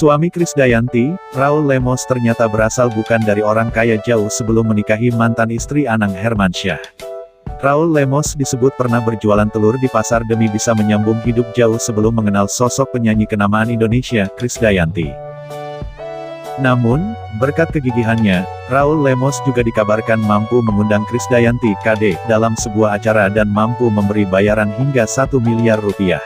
Suami Krisdayanti, Raul Lemos ternyata berasal bukan dari orang kaya jauh sebelum menikahi mantan istri Anang Hermansyah. Raul Lemos disebut pernah berjualan telur di pasar demi bisa menyambung hidup jauh sebelum mengenal sosok penyanyi kenamaan Indonesia, Krisdayanti. Namun, berkat kegigihannya, Raul Lemos juga dikabarkan mampu mengundang Krisdayanti KD dalam sebuah acara dan mampu memberi bayaran hingga 1 miliar rupiah.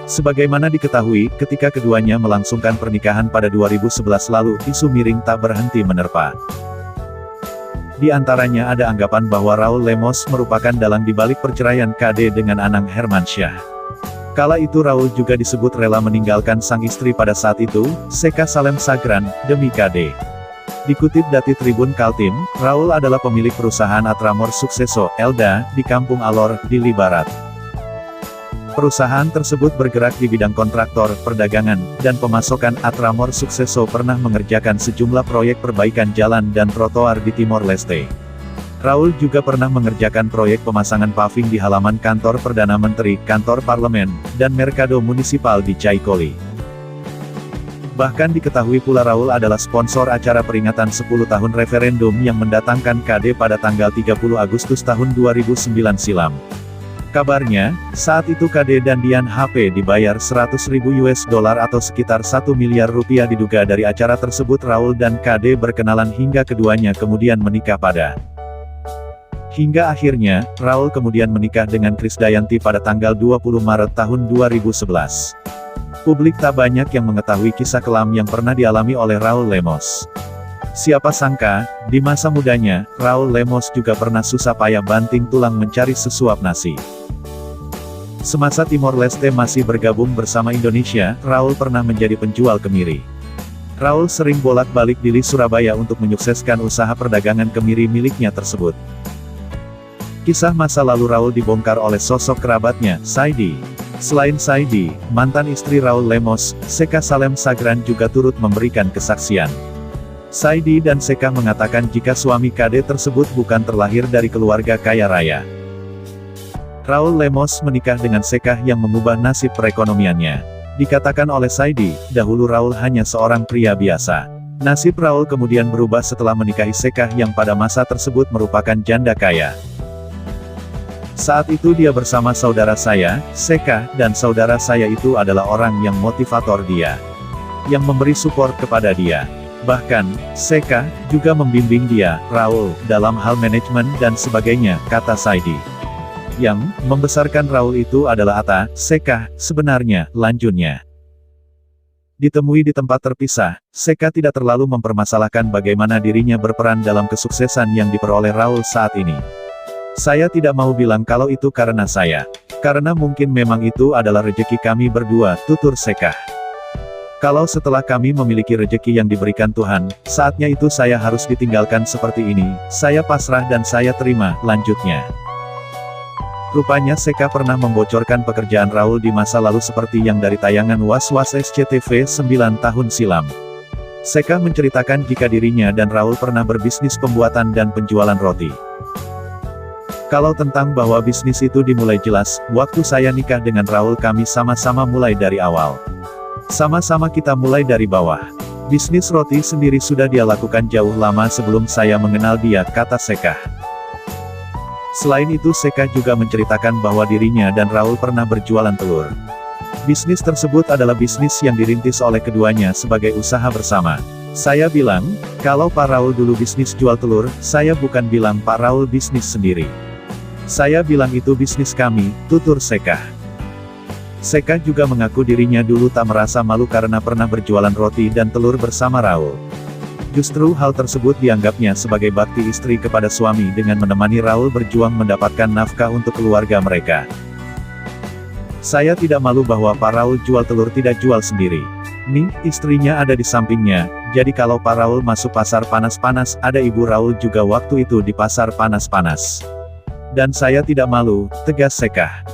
Sebagaimana diketahui, ketika keduanya melangsungkan pernikahan pada 2011 lalu, isu miring tak berhenti menerpa. Di antaranya ada anggapan bahwa Raul Lemos merupakan dalang dibalik perceraian KD dengan Anang Hermansyah. Kala itu Raul juga disebut rela meninggalkan sang istri pada saat itu, Seka Salem Sagran, demi KD. Dikutip dari Tribun Kaltim, Raul adalah pemilik perusahaan Atramor Sukseso, Elda, di Kampung Alor, Dili Barat. Perusahaan tersebut bergerak di bidang kontraktor, perdagangan, dan pemasokan. Atramor Sukseso pernah mengerjakan sejumlah proyek perbaikan jalan dan trotoar di Timor Leste. Raul juga pernah mengerjakan proyek pemasangan paving di halaman kantor Perdana Menteri, kantor parlemen, dan Merkado Munisipal di Caikoli. Bahkan diketahui pula Raul adalah sponsor acara peringatan 10 tahun referendum yang mendatangkan KD pada tanggal 30 Agustus tahun 2009 silam. Kabarnya, saat itu KD dan Dian HP dibayar 100.000 US dollar atau sekitar 1 miliar rupiah diduga dari acara tersebut. Raul dan KD berkenalan hingga keduanya kemudian menikah pada. Hingga akhirnya, Raul kemudian menikah dengan Krisdayanti pada tanggal 20 Maret tahun 2011. Publik tak banyak yang mengetahui kisah kelam yang pernah dialami oleh Raul Lemos. Siapa sangka, di masa mudanya, Raul Lemos juga pernah susah payah banting tulang mencari sesuap nasi. Semasa Timor Leste masih bergabung bersama Indonesia, Raul pernah menjadi penjual kemiri. Raul sering bolak-balik Dili Surabaya untuk menyukseskan usaha perdagangan kemiri miliknya tersebut. Kisah masa lalu Raul dibongkar oleh sosok kerabatnya, Saidi. Selain Saidi, mantan istri Raul Lemos, Seka Salem Sagran juga turut memberikan kesaksian. Saidi dan Seka mengatakan jika suami KD tersebut bukan terlahir dari keluarga kaya raya. Raul Lemos menikah dengan Seka yang mengubah nasib perekonomiannya. Dikatakan oleh Saidi, dahulu Raul hanya seorang pria biasa. Nasib Raul kemudian berubah setelah menikahi Seka yang pada masa tersebut merupakan janda kaya. Saat itu dia bersama saudara saya, Seka, dan saudara saya itu adalah orang yang motivator dia. Yang memberi support kepada dia. Bahkan, Seka, juga membimbing dia, Raul, dalam hal manajemen dan sebagainya, kata Saidi. Yang membesarkan Raul itu adalah Atta, Seka, sebenarnya, lanjutnya. Ditemui di tempat terpisah, Seka tidak terlalu mempermasalahkan bagaimana dirinya berperan dalam kesuksesan yang diperoleh Raul saat ini. Saya tidak mau bilang kalau itu karena saya. Karena mungkin memang itu adalah rejeki kami berdua, tutur Seka. Kalau setelah kami memiliki rejeki yang diberikan Tuhan, saatnya itu saya harus ditinggalkan seperti ini, saya pasrah dan saya terima, lanjutnya. Rupanya Seka pernah membocorkan pekerjaan Raul di masa lalu seperti yang dari tayangan Was-Was SCTV 9 tahun silam. Seka menceritakan jika dirinya dan Raul pernah berbisnis pembuatan dan penjualan roti. Kalau tentang bahwa bisnis itu dimulai jelas, waktu saya nikah dengan Raul kami sama-sama mulai dari awal. Sama-sama kita mulai dari bawah. Bisnis roti sendiri sudah dia lakukan jauh lama sebelum saya mengenal dia, kata Seka. Selain itu Seka juga menceritakan bahwa dirinya dan Raul pernah berjualan telur. Bisnis tersebut adalah bisnis yang dirintis oleh keduanya sebagai usaha bersama. Saya bilang, kalau Pak Raul dulu bisnis jual telur, saya bukan bilang Pak Raul bisnis sendiri. Saya bilang itu bisnis kami, tutur Seka. Seka juga mengaku dirinya dulu tak merasa malu karena pernah berjualan roti dan telur bersama Raul. Justru hal tersebut dianggapnya sebagai bakti istri kepada suami dengan menemani Raul berjuang mendapatkan nafkah untuk keluarga mereka. Saya tidak malu bahwa Pak Raul jual telur tidak jual sendiri. Nih, istrinya ada di sampingnya, jadi kalau Pak Raul masuk pasar panas-panas, ada Ibu Raul juga waktu itu di pasar panas-panas. Dan saya tidak malu, tegas Seka.